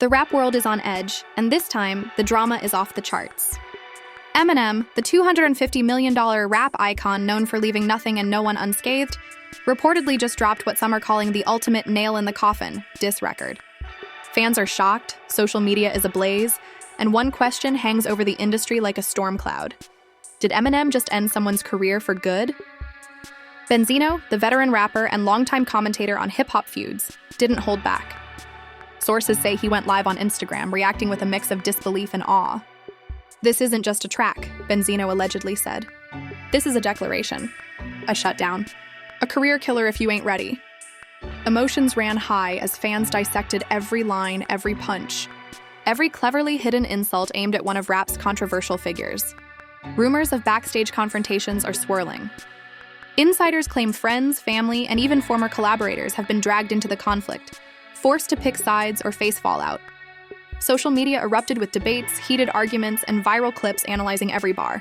The rap world is on edge, and this time, the drama is off the charts. Eminem, the $250 million rap icon known for leaving nothing and no one unscathed, reportedly just dropped what some are calling the ultimate nail in the coffin diss record. Fans are shocked, social media is ablaze, and one question hangs over the industry like a storm cloud. Did Eminem just end someone's career for good? Benzino, the veteran rapper and longtime commentator on hip-hop feuds, didn't hold back. Sources say he went live on Instagram, reacting with a mix of disbelief and awe. "This isn't just a track," Benzino allegedly said. "This is a declaration, a shutdown, a career killer if you ain't ready." Emotions ran high as fans dissected every line, every punch, every cleverly hidden insult aimed at one of rap's controversial figures. Rumors of backstage confrontations are swirling. Insiders claim friends, family, and even former collaborators have been dragged into the conflict, forced to pick sides or face fallout. Social media erupted with debates, heated arguments, and viral clips analyzing every bar.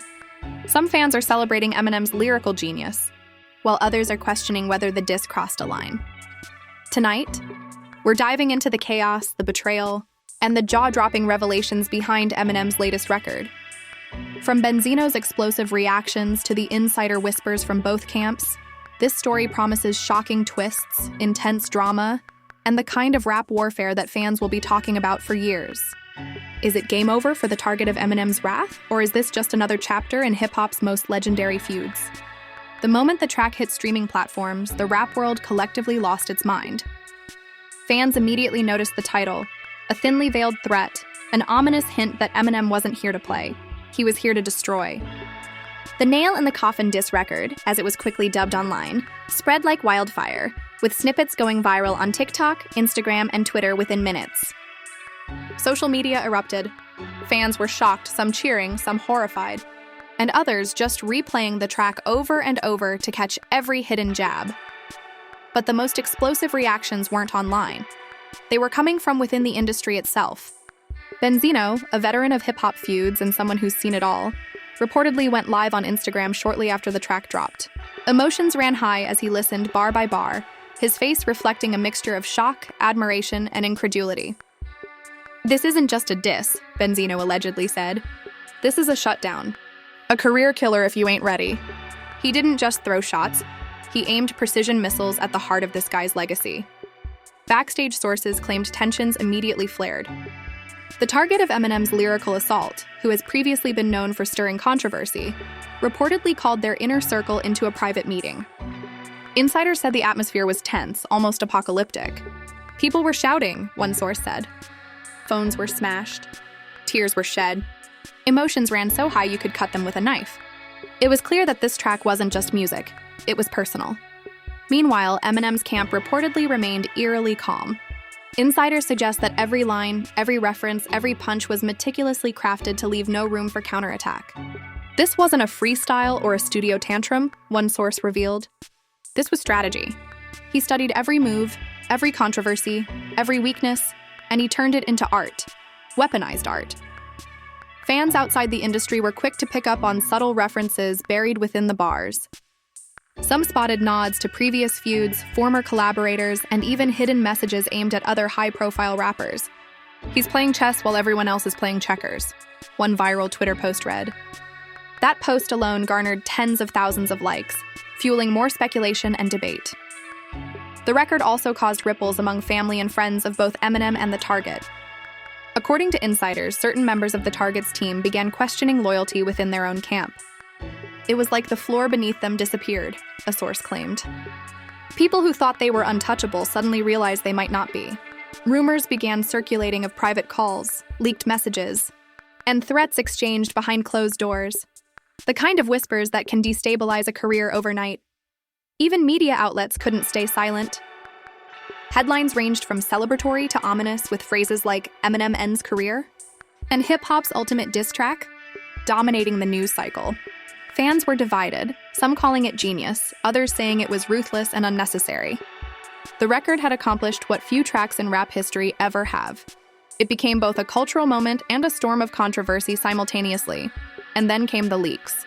Some fans are celebrating Eminem's lyrical genius, while others are questioning whether the diss crossed a line. Tonight, we're diving into the chaos, the betrayal, and the jaw-dropping revelations behind Eminem's latest record. From Benzino's explosive reactions to the insider whispers from both camps, this story promises shocking twists, intense drama, and the kind of rap warfare that fans will be talking about for years. Is it game over for the target of Eminem's wrath, or is this just another chapter in hip-hop's most legendary feuds? The moment the track hit streaming platforms, the rap world collectively lost its mind. Fans immediately noticed the title, a thinly veiled threat, an ominous hint that Eminem wasn't here to play. He was here to destroy. The Nail in the Coffin diss record, as it was quickly dubbed online, spread like wildfire, with snippets going viral on TikTok, Instagram, and Twitter within minutes. Social media erupted. Fans were shocked, some cheering, some horrified, and others just replaying the track over and over to catch every hidden jab. But the most explosive reactions weren't online. They were coming from within the industry itself. Benzino, a veteran of hip-hop feuds and someone who's seen it all, reportedly went live on Instagram shortly after the track dropped. Emotions ran high as he listened bar by bar, his face reflecting a mixture of shock, admiration, and incredulity. "This isn't just a diss," Benzino allegedly said. "This is a shutdown. A career killer if you ain't ready." He didn't just throw shots, he aimed precision missiles at the heart of this guy's legacy. Backstage sources claimed tensions immediately flared. The target of Eminem's lyrical assault, who has previously been known for stirring controversy, reportedly called their inner circle into a private meeting. Insiders said the atmosphere was tense, almost apocalyptic. "People were shouting," one source said. Phones were smashed. Tears were shed. Emotions ran so high you could cut them with a knife. It was clear that this track wasn't just music, it was personal. Meanwhile, Eminem's camp reportedly remained eerily calm. Insiders suggest that every line, every reference, every punch was meticulously crafted to leave no room for counterattack. This wasn't a freestyle or a studio tantrum, one source revealed. This was strategy. He studied every move, every controversy, every weakness, and he turned it into art, weaponized art. Fans outside the industry were quick to pick up on subtle references buried within the bars. Some spotted nods to previous feuds, former collaborators, and even hidden messages aimed at other high-profile rappers. "He's playing chess while everyone else is playing checkers," one viral Twitter post read. That post alone garnered tens of thousands of likes, fueling more speculation and debate. The record also caused ripples among family and friends of both Eminem and the target. According to insiders, certain members of the target's team began questioning loyalty within their own camp. "It was like the floor beneath them disappeared," a source claimed. People who thought they were untouchable suddenly realized they might not be. Rumors began circulating of private calls, leaked messages, and threats exchanged behind closed doors. The kind of whispers that can destabilize a career overnight. Even media outlets couldn't stay silent. Headlines ranged from celebratory to ominous, with phrases like "Eminem ends career" and hip-hop's ultimate diss track dominating the news cycle. Fans were divided, some calling it genius, others saying it was ruthless and unnecessary. The record had accomplished what few tracks in rap history ever have. It became both a cultural moment and a storm of controversy simultaneously, and then came the leaks.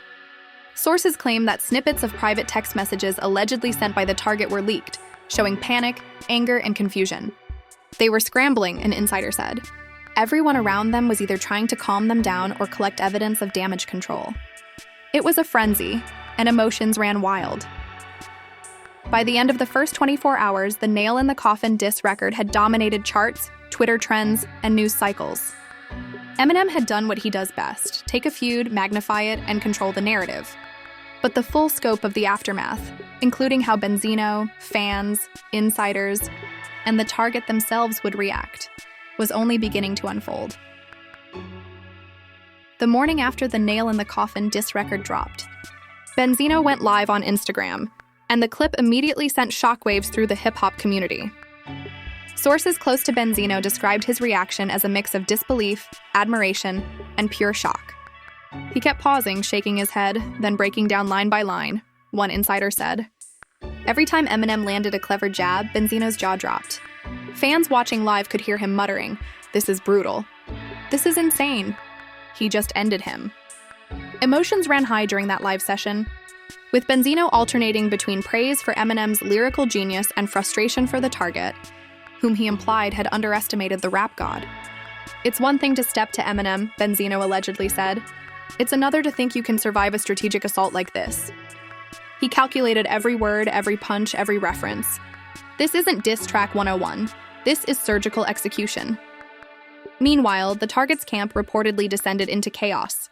Sources claim that snippets of private text messages allegedly sent by the target were leaked, showing panic, anger, and confusion. They were scrambling, an insider said. Everyone around them was either trying to calm them down or collect evidence of damage control. It was a frenzy, and emotions ran wild. By the end of the first 24 hours, the Nail in the Coffin diss record had dominated charts, Twitter trends, and news cycles. Eminem had done what he does best: take a feud, magnify it, and control the narrative. But the full scope of the aftermath, including how Benzino, fans, insiders, and the target themselves would react, was only beginning to unfold. The morning after the Nail in the Coffin diss record dropped, Benzino went live on Instagram, and the clip immediately sent shockwaves through the hip-hop community. Sources close to Benzino described his reaction as a mix of disbelief, admiration, and pure shock. He kept pausing, shaking his head, then breaking down line by line, one insider said. Every time Eminem landed a clever jab, Benzino's jaw dropped. Fans watching live could hear him muttering, "This is brutal. This is insane. He just ended him." Emotions ran high during that live session, with Benzino alternating between praise for Eminem's lyrical genius and frustration for the target, whom he implied had underestimated the rap god. "It's one thing to step to Eminem," Benzino allegedly said. "It's another to think you can survive a strategic assault like this." He calculated every word, every punch, every reference. This isn't diss track 101. This is surgical execution. Meanwhile, the target's camp reportedly descended into chaos.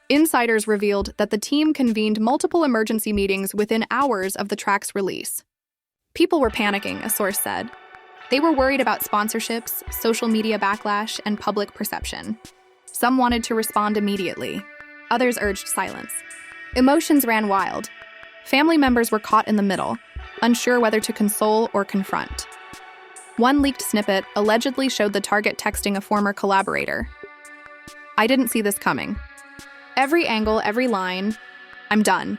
Insiders revealed that the team convened multiple emergency meetings within hours of the track's release. People were panicking, a source said. They were worried about sponsorships, social media backlash, and public perception. Some wanted to respond immediately. Others urged silence. Emotions ran wild. Family members were caught in the middle, unsure whether to console or confront. One leaked snippet allegedly showed the target texting a former collaborator. "I didn't see this coming. Every angle, every line, I'm done."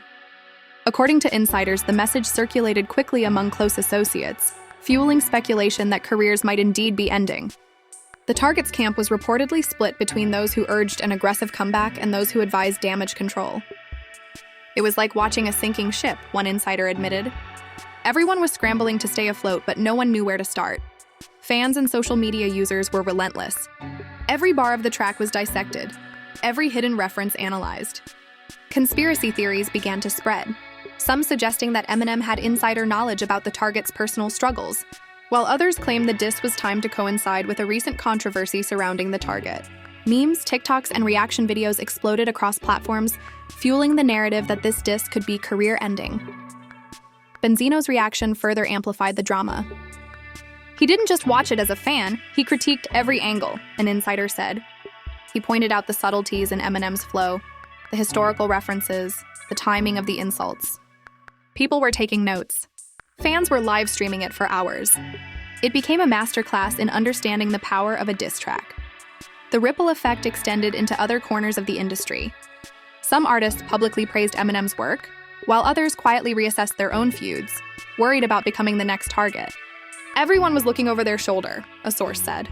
According to insiders, the message circulated quickly among close associates, fueling speculation that careers might indeed be ending. The target's camp was reportedly split between those who urged an aggressive comeback and those who advised damage control. "It was like watching a sinking ship," one insider admitted. Everyone was scrambling to stay afloat, but no one knew where to start. Fans and social media users were relentless. Every bar of the track was dissected, every hidden reference analyzed. Conspiracy theories began to spread, some suggesting that Eminem had insider knowledge about the target's personal struggles, while others claimed the diss was timed to coincide with a recent controversy surrounding the target. Memes, TikToks, and reaction videos exploded across platforms, fueling the narrative that this diss could be career-ending. Benzino's reaction further amplified the drama. "He didn't just watch it as a fan, he critiqued every angle," an insider said. He pointed out the subtleties in Eminem's flow, the historical references, the timing of the insults. People were taking notes. Fans were live streaming it for hours. It became a masterclass in understanding the power of a diss track. The ripple effect extended into other corners of the industry. Some artists publicly praised Eminem's work, while others quietly reassessed their own feuds, worried about becoming the next target. "Everyone was looking over their shoulder," a source said.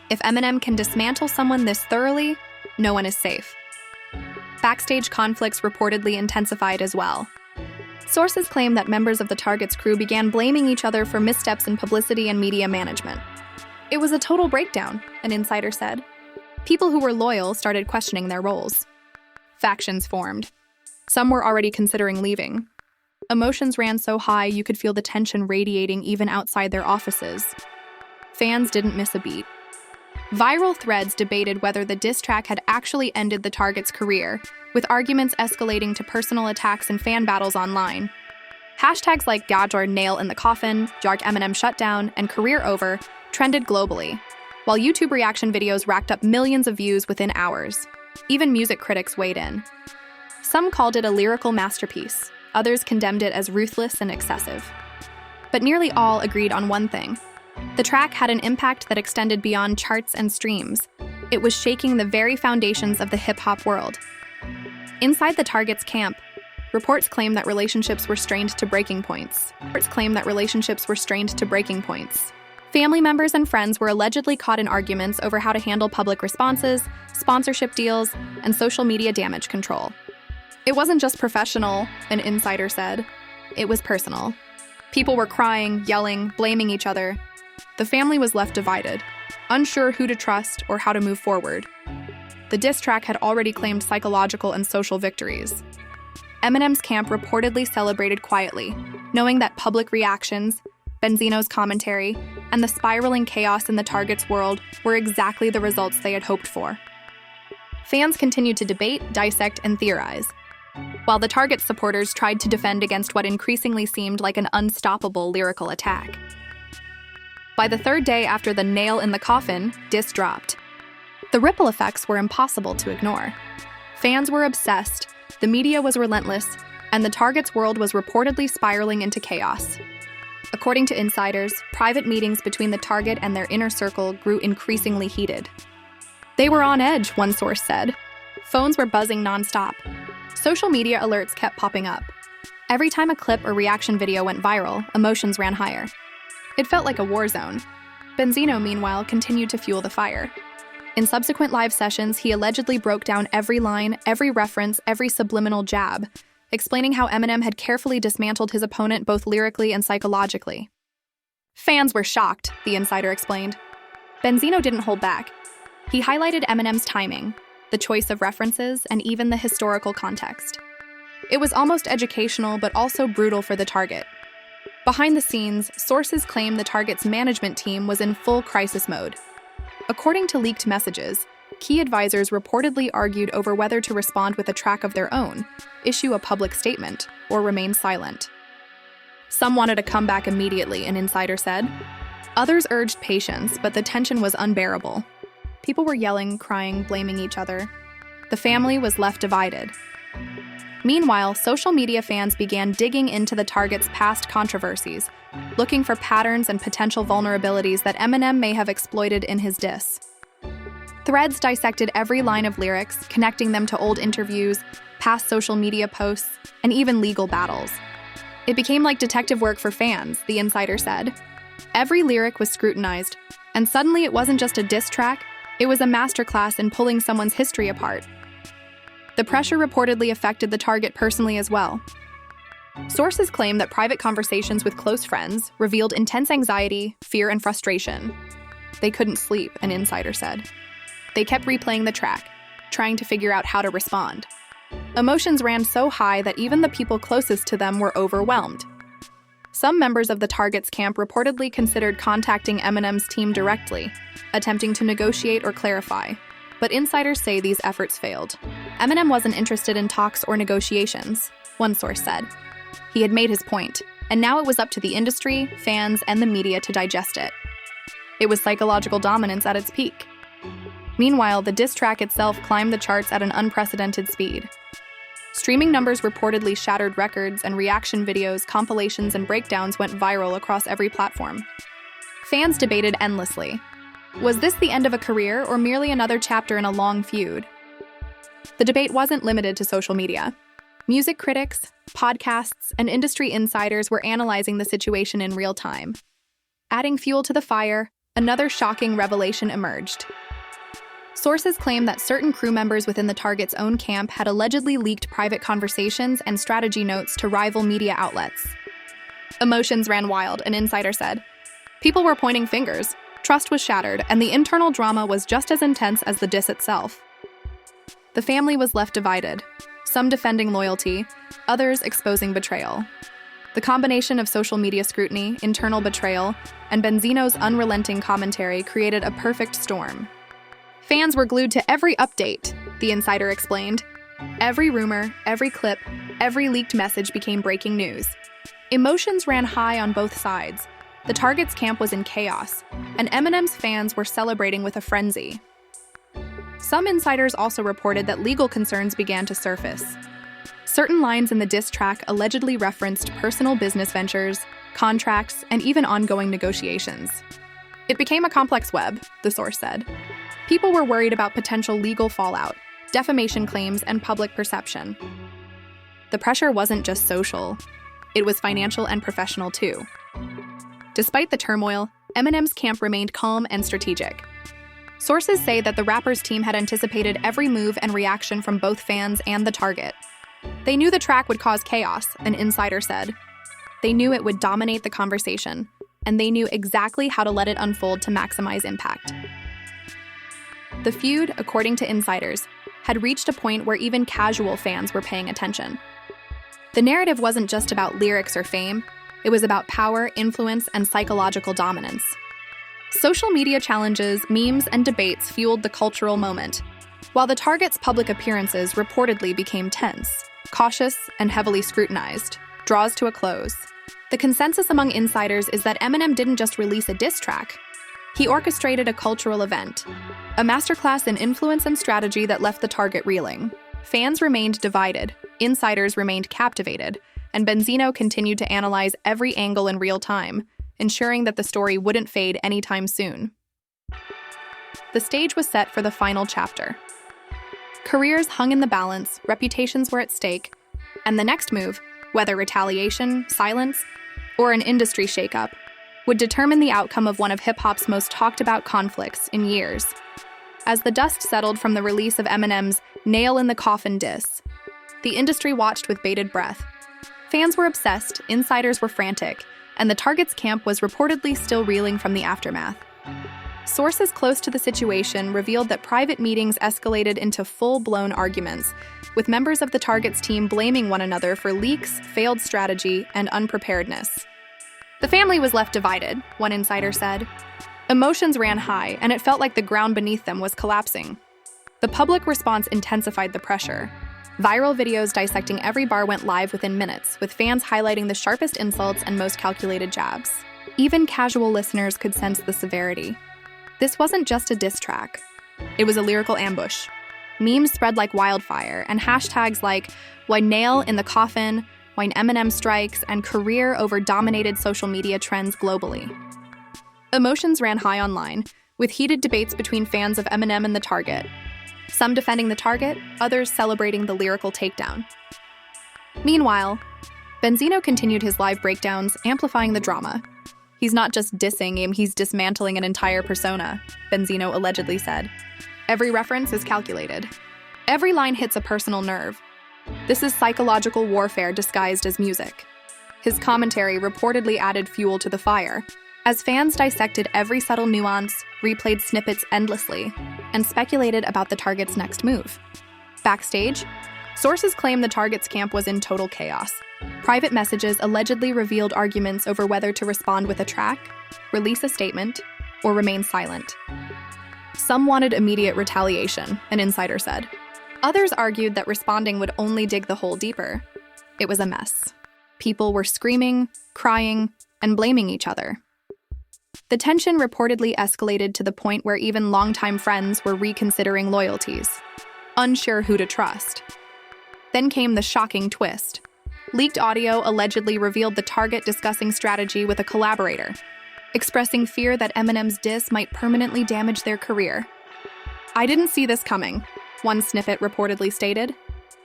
"If Eminem can dismantle someone this thoroughly, no one is safe." Backstage conflicts reportedly intensified as well. Sources claim that members of the target's crew began blaming each other for missteps in publicity and media management. "It was a total breakdown," an insider said. People who were loyal started questioning their roles. Factions formed. Some were already considering leaving. Emotions ran so high you could feel the tension radiating even outside their offices. Fans didn't miss a beat. Viral threads debated whether the diss track had actually ended the target's career, with arguments escalating to personal attacks and fan battles online. Hashtags like Gaj or Nail in the Coffin, Jark Eminem Shutdown, and Career Over trended globally, while YouTube reaction videos racked up millions of views within hours. Even music critics weighed in. Some called it a lyrical masterpiece, others condemned it as ruthless and excessive. But nearly all agreed on one thing. The track had an impact that extended beyond charts and streams. It was shaking the very foundations of the hip-hop world. Inside the target's camp, reports claim that relationships were strained to breaking points. Family members and friends were allegedly caught in arguments over how to handle public responses, sponsorship deals, and social media damage control. "It wasn't just professional," an insider said. "It was personal." People were crying, yelling, blaming each other. The family was left divided. unsure who to trust or how to move forward. The diss track had already claimed psychological and social victories. Eminem's camp reportedly celebrated quietly, knowing that public reactions, Benzino's commentary, and the spiraling chaos in the Target's world were exactly the results they had hoped for. Fans continued to debate, dissect, and theorize, while the Target supporters tried to defend against what increasingly seemed like an unstoppable lyrical attack. By the third day after the nail in the coffin, diss dropped. The ripple effects were impossible to ignore. Fans were obsessed, the media was relentless, and the Target's world was reportedly spiraling into chaos. According to insiders, private meetings between the Target and their inner circle grew increasingly heated. They were on edge, one source said. Phones were buzzing nonstop. Social media alerts kept popping up. Every time a clip or reaction video went viral, emotions ran higher. It felt like a war zone. Benzino, meanwhile, continued to fuel the fire. In subsequent live sessions, he allegedly broke down every line, every reference, every subliminal jab, explaining how Eminem had carefully dismantled his opponent both lyrically and psychologically. Fans were shocked, the insider explained. Benzino didn't hold back. He highlighted Eminem's timing, the choice of references, and even the historical context. It was almost educational, but also brutal for the Target. Behind the scenes, sources claim the Target's management team was in full crisis mode. According to leaked messages, key advisors reportedly argued over whether to respond with a track of their own, issue a public statement, or remain silent. Some wanted a comeback immediately, an insider said. Others urged patience, but the tension was unbearable. People were yelling, crying, blaming each other. The family was left divided. Meanwhile, social media fans began digging into the Target's past controversies, looking for patterns and potential vulnerabilities that Eminem may have exploited in his diss. Threads dissected every line of lyrics, connecting them to old interviews, past social media posts, and even legal battles. It became like detective work for fans, the insider said. Every lyric was scrutinized, and suddenly it wasn't just a diss track, it was a masterclass in pulling someone's history apart. The pressure reportedly affected the Target personally as well. Sources claim that private conversations with close friends revealed intense anxiety, fear, and frustration. They couldn't sleep, an insider said. They kept replaying the track, trying to figure out how to respond. Emotions ran so high that even the people closest to them were overwhelmed. Some members of the Target's camp reportedly considered contacting Eminem's team directly, attempting to negotiate or clarify. But insiders say these efforts failed. Eminem wasn't interested in talks or negotiations, one source said. He had made his point, and now it was up to the industry, fans, and the media to digest it. It was psychological dominance at its peak. Meanwhile, the diss track itself climbed the charts at an unprecedented speed. Streaming numbers reportedly shattered records, and reaction videos, compilations, and breakdowns went viral across every platform. Fans debated endlessly. Was this the end of a career or merely another chapter in a long feud? The debate wasn't limited to social media. Music critics, podcasts, and industry insiders were analyzing the situation in real time. Adding fuel to the fire, another shocking revelation emerged. Sources claim that certain crew members within the Target's own camp had allegedly leaked private conversations and strategy notes to rival media outlets. Emotions ran wild, an insider said. People were pointing fingers, trust was shattered, and the internal drama was just as intense as the diss itself. The family was left divided, some defending loyalty, others exposing betrayal. The combination of social media scrutiny, internal betrayal, and Benzino's unrelenting commentary created a perfect storm. Fans were glued to every update, the insider explained. Every rumor, every clip, every leaked message became breaking news. Emotions ran high on both sides. The Target's camp was in chaos, and Eminem's fans were celebrating with a frenzy. Some insiders also reported that legal concerns began to surface. Certain lines in the diss track allegedly referenced personal business ventures, contracts, and even ongoing negotiations. It became a complex web, the source said. People were worried about potential legal fallout, defamation claims, and public perception. The pressure wasn't just social, it was financial and professional too. Despite the turmoil, Eminem's camp remained calm and strategic. Sources say that the rapper's team had anticipated every move and reaction from both fans and the Target. They knew the track would cause chaos, an insider said. They knew it would dominate the conversation, and they knew exactly how to let it unfold to maximize impact. The feud, according to insiders, had reached a point where even casual fans were paying attention. The narrative wasn't just about lyrics or fame, it was about power, influence, and psychological dominance. Social media challenges, memes, and debates fueled the cultural moment, while the Target's public appearances reportedly became tense, cautious, and heavily scrutinized. Draws to a close. The consensus among insiders is that Eminem didn't just release a diss track. He orchestrated a cultural event, a masterclass in influence and strategy that left the Target reeling. Fans remained divided, insiders remained captivated, and Benzino continued to analyze every angle in real time, ensuring that the story wouldn't fade anytime soon. The stage was set for the final chapter. Careers hung in the balance, reputations were at stake, and the next move, whether retaliation, silence, or an industry shakeup, would determine the outcome of one of hip-hop's most talked-about conflicts in years. As the dust settled from the release of Eminem's Nail in the Coffin diss, the industry watched with bated breath. Fans were obsessed, insiders were frantic, and the Target's camp was reportedly still reeling from the aftermath. Sources close to the situation revealed that private meetings escalated into full-blown arguments, with members of the Target's team blaming one another for leaks, failed strategy, and unpreparedness. The family was left divided, one insider said. Emotions ran high, and it felt like the ground beneath them was collapsing. The public response intensified the pressure. Viral videos dissecting every bar went live within minutes, with fans highlighting the sharpest insults and most calculated jabs. Even casual listeners could sense the severity. This wasn't just a diss track. It was a lyrical ambush. Memes spread like wildfire, and hashtags like "Why Nail in the Coffin," "Why Eminem Strikes," and "Career Over" dominated social media trends globally. Emotions ran high online, with heated debates between fans of Eminem and the Target. Some defending the Target, others celebrating the lyrical takedown. Meanwhile, Benzino continued his live breakdowns, amplifying the drama. "He's not just dissing him, he's dismantling an entire persona," Benzino allegedly said. "Every reference is calculated. Every line hits a personal nerve. This is psychological warfare disguised as music." His commentary reportedly added fuel to the fire, as fans dissected every subtle nuance, replayed snippets endlessly, and speculated about the Target's next move. Backstage, sources claim the Target's camp was in total chaos. Private messages allegedly revealed arguments over whether to respond with a track, release a statement, or remain silent. Some wanted immediate retaliation, an insider said. Others argued that responding would only dig the hole deeper. It was a mess. People were screaming, crying, and blaming each other. The tension reportedly escalated to the point where even longtime friends were reconsidering loyalties, unsure who to trust. Then came the shocking twist. Leaked audio allegedly revealed the Target discussing strategy with a collaborator, expressing fear that Eminem's diss might permanently damage their career. "I didn't see this coming," one snippet reportedly stated.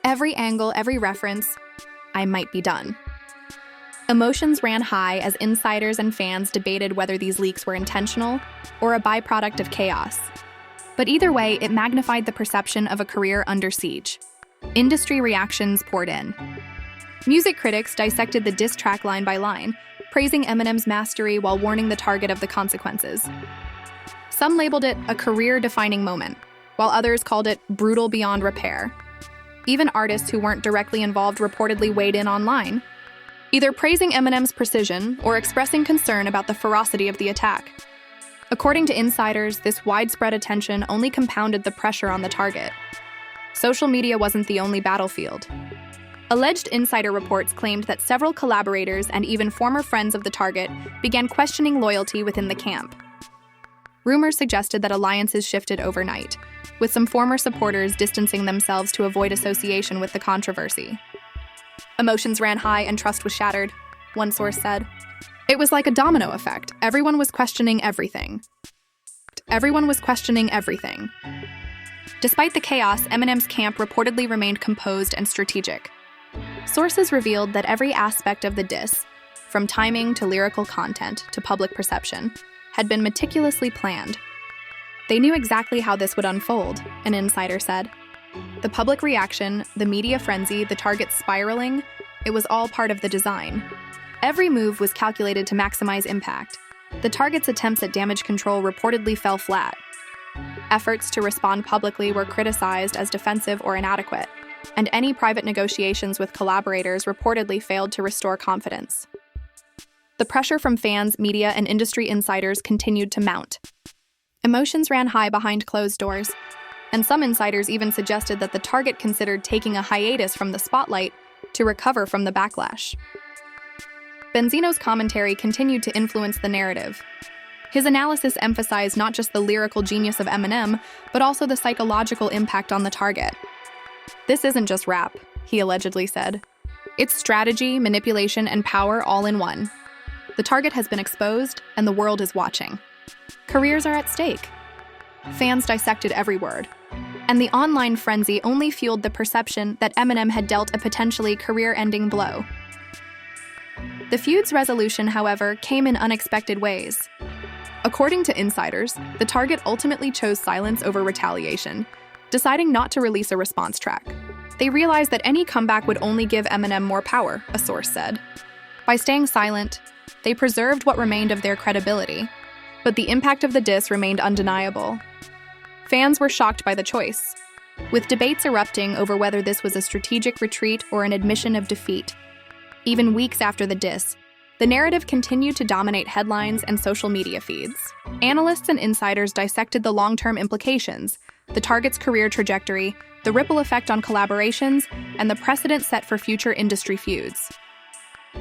"Every angle, every reference, I might be done." Emotions ran high as insiders and fans debated whether these leaks were intentional or a byproduct of chaos. But either way, it magnified the perception of a career under siege. Industry reactions poured in. Music critics dissected the diss track line by line, praising Eminem's mastery while warning the Target of the consequences. Some labeled it a career-defining moment, while others called it brutal beyond repair. Even artists who weren't directly involved reportedly weighed in online, either praising Eminem's precision or expressing concern about the ferocity of the attack. According to insiders, this widespread attention only compounded the pressure on the Target. Social media wasn't the only battlefield. Alleged insider reports claimed that several collaborators and even former friends of the Target began questioning loyalty within the camp. Rumors suggested that alliances shifted overnight, with some former supporters distancing themselves to avoid association with the controversy. Emotions ran high and trust was shattered, one source said. "It was like a domino effect. Everyone was questioning everything. Despite the chaos, Eminem's camp reportedly remained composed and strategic. Sources revealed that every aspect of the diss, from timing to lyrical content to public perception, had been meticulously planned. They knew exactly how this would unfold, an insider said. The public reaction, the media frenzy, the Target's spiraling, it was all part of the design. Every move was calculated to maximize impact. The Target's attempts at damage control reportedly fell flat. Efforts to respond publicly were criticized as defensive or inadequate, and any private negotiations with collaborators reportedly failed to restore confidence. The pressure from fans, media, and industry insiders continued to mount. Emotions ran high behind closed doors, and some insiders even suggested that the Target considered taking a hiatus from the spotlight to recover from the backlash. Benzino's commentary continued to influence the narrative. His analysis emphasized not just the lyrical genius of Eminem, but also the psychological impact on the Target. "This isn't just rap," he allegedly said. "It's strategy, manipulation, and power all in one. The Target has been exposed, and the world is watching. Careers are at stake." Fans dissected every word, and the online frenzy only fueled the perception that Eminem had dealt a potentially career-ending blow. The feud's resolution, however, came in unexpected ways. According to insiders, the Target ultimately chose silence over retaliation, deciding not to release a response track. They realized that any comeback would only give Eminem more power, a source said. By staying silent, they preserved what remained of their credibility, but the impact of the diss remained undeniable. Fans were shocked by the choice, with debates erupting over whether this was a strategic retreat or an admission of defeat. Even weeks after the diss, the narrative continued to dominate headlines and social media feeds. Analysts and insiders dissected the long-term implications, the Target's career trajectory, the ripple effect on collaborations, and the precedent set for future industry feuds.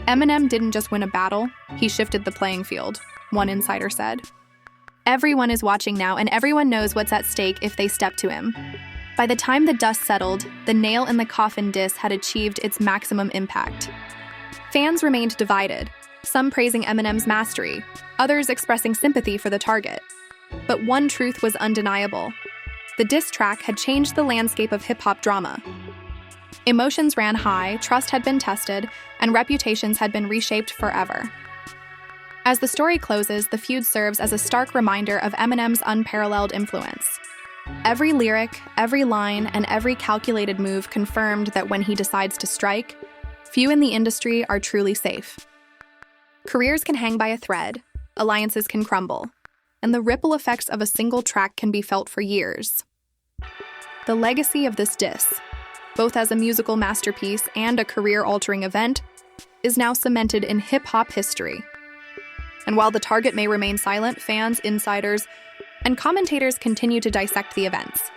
"Eminem didn't just win a battle, he shifted the playing field," one insider said. "Everyone is watching now, and everyone knows what's at stake if they step to him." By the time the dust settled, the nail in the coffin diss had achieved its maximum impact. Fans remained divided, some praising Eminem's mastery, others expressing sympathy for the Target. But one truth was undeniable. The diss track had changed the landscape of hip-hop drama. Emotions ran high, trust had been tested, and reputations had been reshaped forever. As the story closes, the feud serves as a stark reminder of Eminem's unparalleled influence. Every lyric, every line, and every calculated move confirmed that when he decides to strike, few in the industry are truly safe. Careers can hang by a thread, alliances can crumble, and the ripple effects of a single track can be felt for years. The legacy of this diss, both as a musical masterpiece and a career-altering event, is now cemented in hip-hop history. And while the Target may remain silent, fans, insiders, and commentators continue to dissect the events,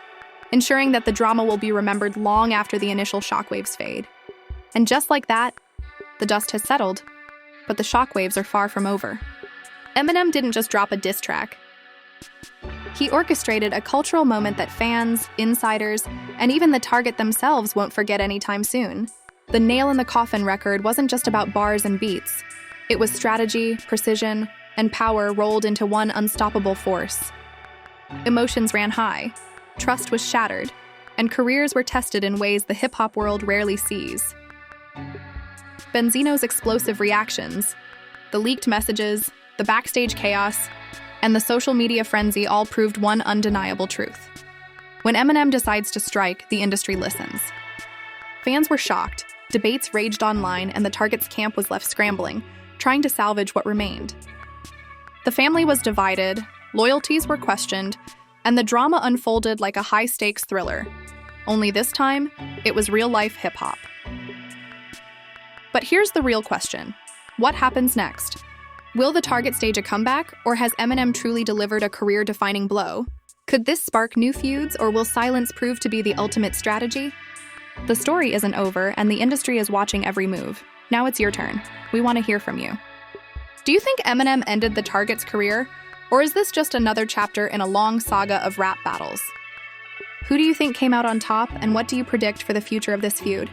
ensuring that the drama will be remembered long after the initial shockwaves fade. And just like that, the dust has settled, but the shockwaves are far from over. Eminem didn't just drop a diss track. He orchestrated a cultural moment that fans, insiders, and even the Target themselves won't forget anytime soon. The Nail in the Coffin record wasn't just about bars and beats. It was strategy, precision, and power rolled into one unstoppable force. Emotions ran high, trust was shattered, and careers were tested in ways the hip-hop world rarely sees. Benzino's explosive reactions, the leaked messages, the backstage chaos, and the social media frenzy all proved one undeniable truth. When Eminem decides to strike, the industry listens. Fans were shocked, debates raged online, and the Target's camp was left scrambling, trying to salvage what remained. The family was divided, loyalties were questioned, and the drama unfolded like a high-stakes thriller. Only this time, it was real-life hip-hop. But here's the real question. What happens next? Will the Target stage a comeback, or has Eminem truly delivered a career-defining blow? Could this spark new feuds, or will silence prove to be the ultimate strategy? The story isn't over, and the industry is watching every move. Now it's your turn. We want to hear from you. Do you think Eminem ended the Target's career, or is this just another chapter in a long saga of rap battles? Who do you think came out on top, and what do you predict for the future of this feud?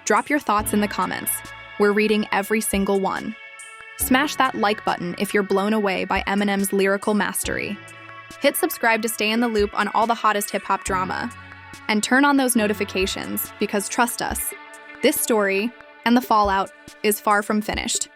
Drop your thoughts in the comments. We're reading every single one. Smash that like button if you're blown away by Eminem's lyrical mastery. Hit subscribe to stay in the loop on all the hottest hip-hop drama. And turn on those notifications, because trust us, this story and the fallout is far from finished.